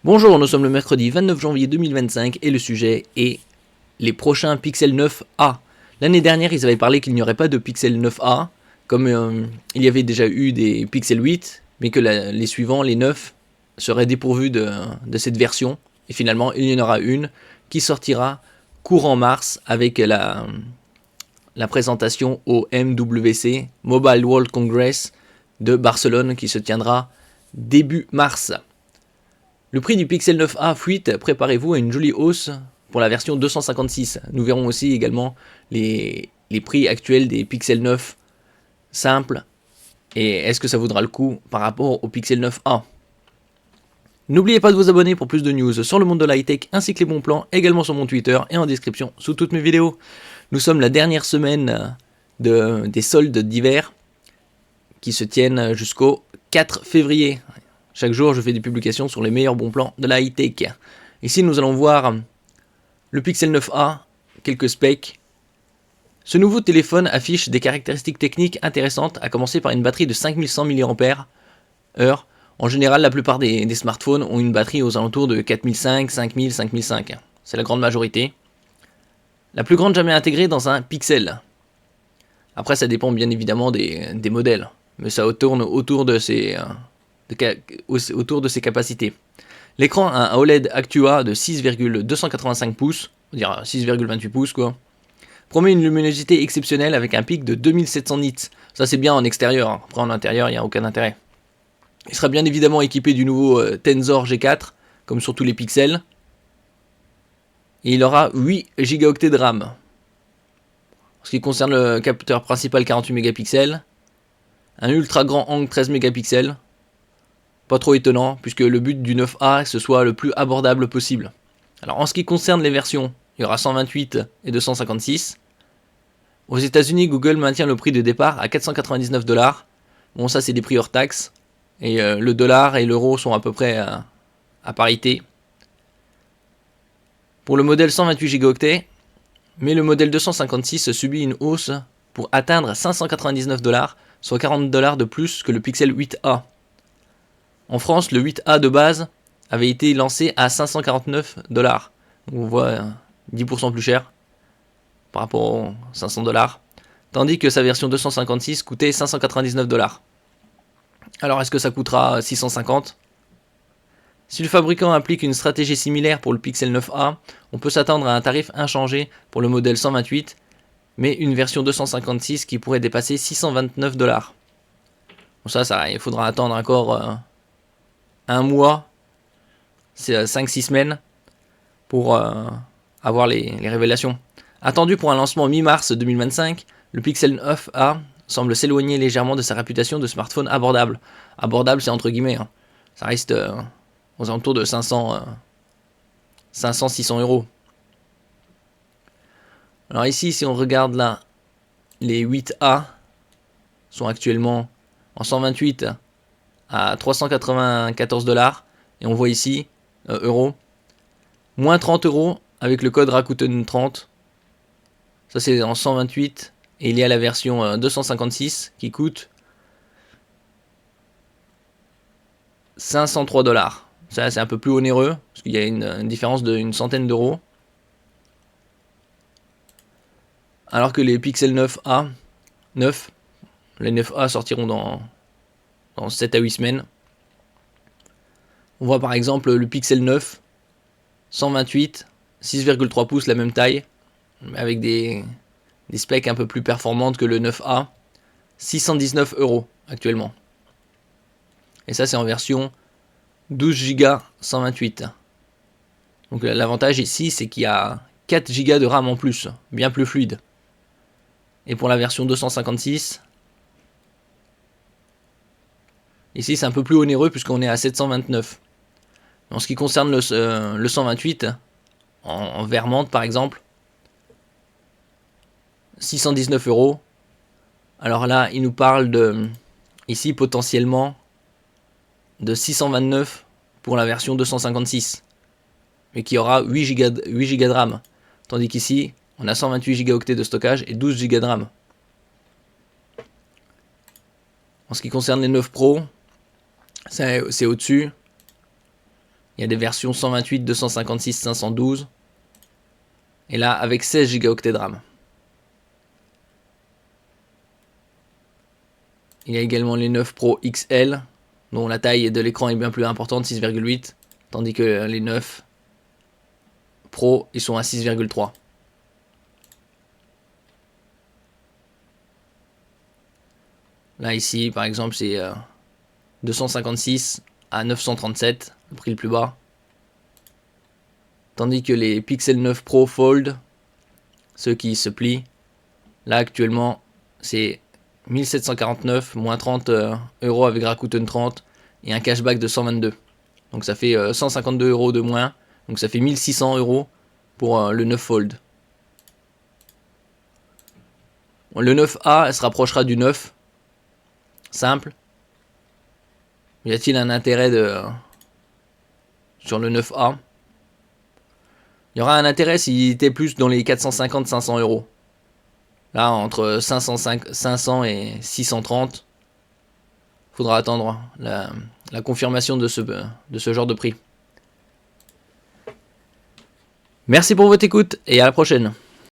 Bonjour, nous sommes le mercredi 29 janvier 2025 et le sujet est les prochains Pixel 9a. L'année dernière, ils avaient parlé qu'il n'y aurait pas de Pixel 9a, comme il y avait déjà eu des Pixel 8, mais que les suivants, les 9, seraient dépourvus de cette version. Et finalement, il y en aura une qui sortira courant mars avec la présentation au MWC, Mobile World Congress de Barcelone, qui se tiendra début mars. Le prix du Pixel 9a fuite, préparez-vous à une jolie hausse pour la version 256. Nous verrons aussi également les prix actuels des Pixel 9 simples et est-ce que ça vaudra le coup par rapport au Pixel 9a. N'oubliez pas de vous abonner pour plus de news sur le monde de la high-tech ainsi que les bons plans, également sur mon Twitter et en description sous toutes mes vidéos. Nous sommes la dernière semaine des soldes d'hiver qui se tiennent jusqu'au 4 février. Chaque jour, je fais des publications sur les meilleurs bons plans de la high-tech. Ici, nous allons voir le Pixel 9a, quelques specs. Ce nouveau téléphone affiche des caractéristiques techniques intéressantes, à commencer par une batterie de 5100 mAh. En général, la plupart des smartphones ont une batterie aux alentours de 4500, 5000, 5005. C'est la grande majorité. La plus grande jamais intégrée dans un Pixel. Après, ça dépend bien évidemment des modèles, mais ça tourne autour de ses capacités. L'écran a un OLED Actua de 6,285 pouces, on va dire 6,28 pouces quoi, promet une luminosité exceptionnelle avec un pic de 2700 nits. Ça c'est bien en extérieur, après en intérieur il n'y a aucun intérêt. Il sera bien évidemment équipé du nouveau Tensor G4, comme sur tous les Pixels. Et il aura 8 Go de RAM. En ce qui concerne le capteur principal 48 mégapixels, un ultra grand angle 13 mégapixels. Pas trop étonnant, puisque le but du 9A, ce soit le plus abordable possible. Alors en ce qui concerne les versions, il y aura 128 et 256. Aux États-Unis, Google maintient le prix de départ à 499$. Bon, ça c'est des prix hors taxes. Et le dollar et l'euro sont à peu près à parité. Pour le modèle 128 Go, mais le modèle 256 subit une hausse pour atteindre 599$, soit 40$ de plus que le Pixel 8a. En France, le 8A de base avait été lancé à 549$. On voit 10% plus cher par rapport aux 500$. Tandis que sa version 256 coûtait 599$. Alors est-ce que ça coûtera 650$? Si le fabricant applique une stratégie similaire pour le Pixel 9a, on peut s'attendre à un tarif inchangé pour le modèle 128, mais une version 256 qui pourrait dépasser 629$. Bon ça il faudra attendre encore un mois, c'est 5-6 semaines pour avoir les révélations. Attendu pour un lancement mi-mars 2025, le Pixel 9a semble s'éloigner légèrement de sa réputation de smartphone abordable. Abordable, c'est entre guillemets, hein. Ça reste aux alentours de 500-600€. Alors ici, si on regarde là, les 8A sont actuellement en 128 à 394$. Et on voit ici, euros, moins 30€ avec le code Rakuten 30. Ça c'est en 128. Et il y a la version 256 qui coûte 503$. Ça c'est un peu plus onéreux, parce qu'il y a une différence d'une centaine d'euros. Alors que les Pixel 9a, les 9a sortiront dans 7 à 8 semaines. On voit par exemple le Pixel 9, 128, 6,3 pouces, la même taille, avec des specs un peu plus performantes que le 9A, 619€ actuellement. Et ça c'est en version 12 Go 128. Donc l'avantage ici c'est qu'il y a 4 Go de RAM en plus, bien plus fluide. Et pour la version 256, ici c'est un peu plus onéreux puisqu'on est à 729. En ce qui concerne le 128, en Vermont par exemple, 619€. Alors là, il nous parle de, ici potentiellement, de 629 pour la version 256, mais qui aura 8 Go de RAM. Tandis qu'ici, on a 128 Go de stockage et 12 Go de RAM. En ce qui concerne les 9 Pro, c'est au-dessus. Il y a des versions 128, 256, 512. Et là, avec 16 Go de RAM. Il y a également les 9 Pro XL, dont la taille de l'écran est bien plus importante, 6,8. Tandis que les 9 Pro, ils sont à 6,3. Là, ici, par exemple, c'est 256 à 937, le prix le plus bas. Tandis que les Pixel 9 Pro Fold, ceux qui se plient, là actuellement c'est 1749, moins 30 € avec Rakuten 30 et un cashback de 122. Donc ça fait 152 € de moins, donc ça fait 1600 € pour le 9 Fold. Bon, le 9A se rapprochera du 9, simple. Y a-t-il un intérêt sur le 9A? Il y aura un intérêt s'il était plus dans les 450-500 €. Là, entre 500 et 630, faudra attendre la confirmation de ce genre de prix. Merci pour votre écoute et à la prochaine.